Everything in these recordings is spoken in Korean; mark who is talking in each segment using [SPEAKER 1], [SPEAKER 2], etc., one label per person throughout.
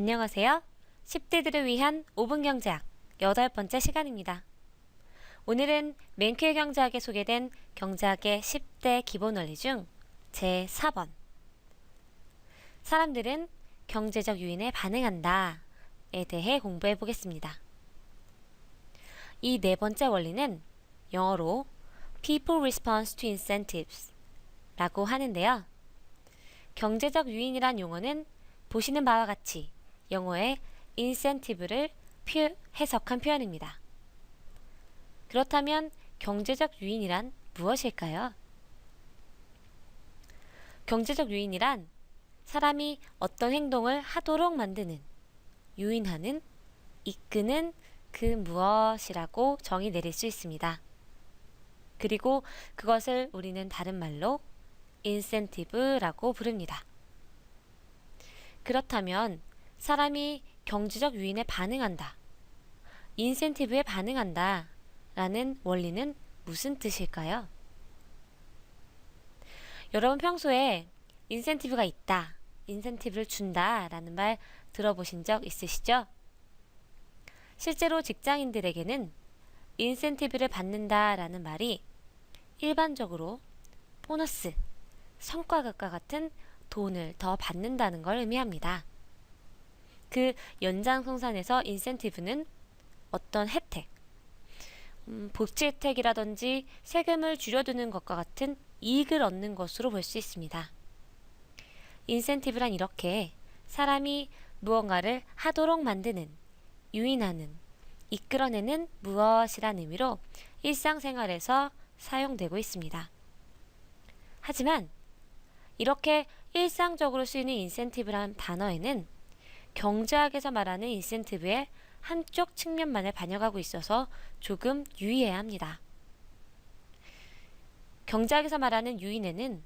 [SPEAKER 1] 안녕하세요. 10대들을 위한 5분 경제학 8번째 시간입니다. 오늘은 맨큐의 경제학에 소개된 경제학의 10대 기본 원리 중 제4번. 사람들은 경제적 유인에 반응한다에 대해 공부해 보겠습니다. 이 네 번째 원리는 영어로 People response to incentives 라고 하는데요. 경제적 유인이란 용어는 보시는 바와 같이 영어의 incentive를 해석한 표현입니다. 그렇다면 경제적 유인이란 무엇일까요? 경제적 유인이란 사람이 어떤 행동을 하도록 만드는, 유인하는, 이끄는 그 무엇이라고 정의 내릴 수 있습니다. 그리고 그것을 우리는 다른 말로 incentive라고 부릅니다. 그렇다면 사람이 경제적 유인에 반응한다, 인센티브에 반응한다 라는 원리는 무슨 뜻일까요? 여러분 평소에 인센티브가 있다, 인센티브를 준다 라는 말 들어보신 적 있으시죠? 실제로 직장인들에게는 인센티브를 받는다 라는 말이 일반적으로 보너스, 성과급과 같은 돈을 더 받는다는 걸 의미합니다. 그 연장성산에서 인센티브는 어떤 혜택, 복지 혜택이라든지 세금을 줄여두는 것과 같은 이익을 얻는 것으로 볼 수 있습니다. 인센티브란 이렇게 사람이 무언가를 하도록 만드는, 유인하는, 이끌어내는 무엇이란 의미로 일상생활에서 사용되고 있습니다. 하지만 이렇게 일상적으로 쓰이는 인센티브란 단어에는 경제학에서 말하는 인센티브의 한쪽 측면만을 반영하고 있어서 조금 유의해야 합니다. 경제학에서 말하는 유인에는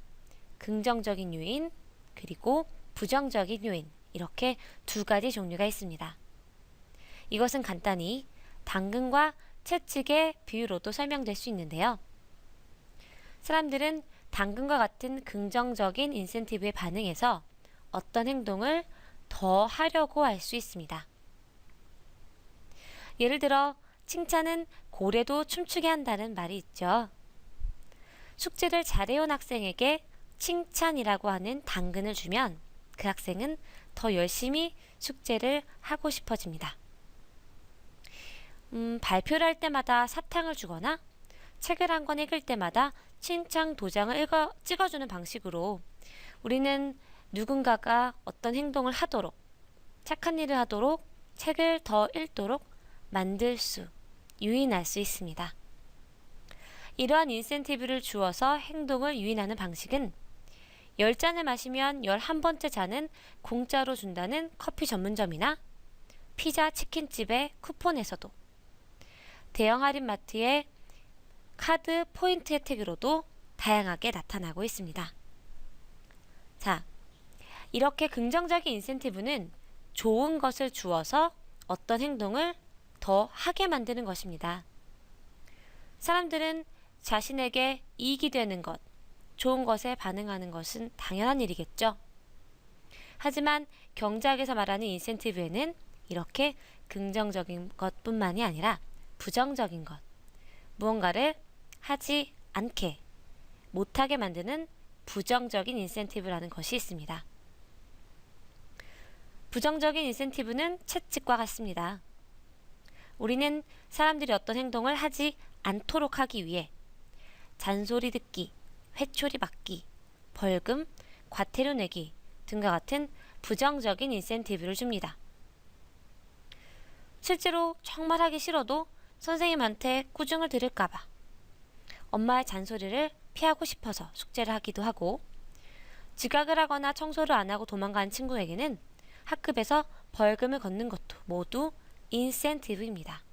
[SPEAKER 1] 긍정적인 유인, 그리고 부정적인 유인, 이렇게 두 가지 종류가 있습니다. 이것은 간단히 당근과 채찍의 비유로도 설명될 수 있는데요. 사람들은 당근과 같은 긍정적인 인센티브에 반응해서 어떤 행동을 더 하려고 할 수 있습니다. 예를 들어 칭찬은 고래도 춤추게 한다는 말이 있죠. 숙제를 잘해온 학생에게 칭찬이라고 하는 당근을 주면 그 학생은 더 열심히 숙제를 하고 싶어집니다. 발표를 할 때마다 사탕을 주거나 책을 한 권 읽을 때마다 칭찬 도장을 찍어주는 방식으로 우리는 누군가가 어떤 행동을 하도록, 착한 일을 하도록, 책을 더 읽도록 만들 수, 유인할 수 있습니다. 이러한 인센티브를 주어서 행동을 유인하는 방식은 10잔을 마시면 11번째 잔은 공짜로 준다는 커피 전문점이나 피자 치킨집의 쿠폰에서도, 대형 할인마트의 카드 포인트 혜택으로도 다양하게 나타나고 있습니다. 자, 이렇게 긍정적인 인센티브는 좋은 것을 주어서 어떤 행동을 더 하게 만드는 것입니다. 사람들은 자신에게 이익이 되는 것, 좋은 것에 반응하는 것은 당연한 일이겠죠. 하지만 경제학에서 말하는 인센티브에는 이렇게 긍정적인 것뿐만이 아니라 부정적인 것, 무언가를 하지 않게, 못하게 만드는 부정적인 인센티브라는 것이 있습니다. 부정적인 인센티브는 채찍과 같습니다. 우리는 사람들이 어떤 행동을 하지 않도록 하기 위해 잔소리 듣기, 회초리 맞기, 벌금, 과태료 내기 등과 같은 부정적인 인센티브를 줍니다. 실제로 정말 하기 싫어도 선생님한테 꾸중을 들을까봐, 엄마의 잔소리를 피하고 싶어서 숙제를 하기도 하고, 지각을 하거나 청소를 안 하고 도망가는 친구에게는 학급에서 벌금을 걷는 것도 모두 인센티브입니다.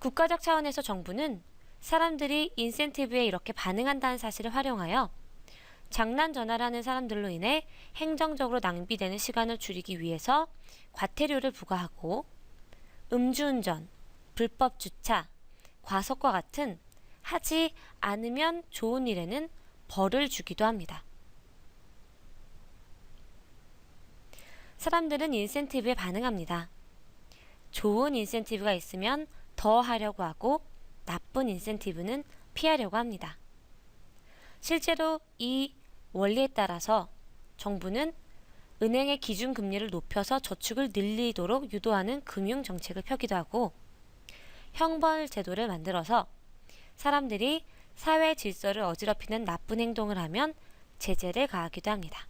[SPEAKER 1] 국가적 차원에서 정부는 사람들이 인센티브에 이렇게 반응한다는 사실을 활용하여 장난 전화를 하는 사람들로 인해 행정적으로 낭비되는 시간을 줄이기 위해서 과태료를 부과하고, 음주운전, 불법 주차, 과속과 같은 하지 않으면 좋은 일에는 벌을 주기도 합니다. 사람들은 인센티브에 반응합니다. 좋은 인센티브가 있으면 더 하려고 하고 나쁜 인센티브는 피하려고 합니다. 실제로 이 원리에 따라서 정부는 은행의 기준금리를 높여서 저축을 늘리도록 유도하는 금융정책을 펴기도 하고 형벌 제도를 만들어서 사람들이 사회 질서를 어지럽히는 나쁜 행동을 하면 제재를 가하기도 합니다.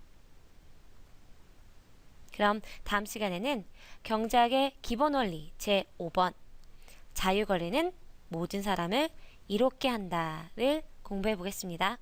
[SPEAKER 1] 그럼 다음 시간에는 경제학의 기본 원리 제5번 자유거래는 모든 사람을 이롭게 한다를 공부해 보겠습니다.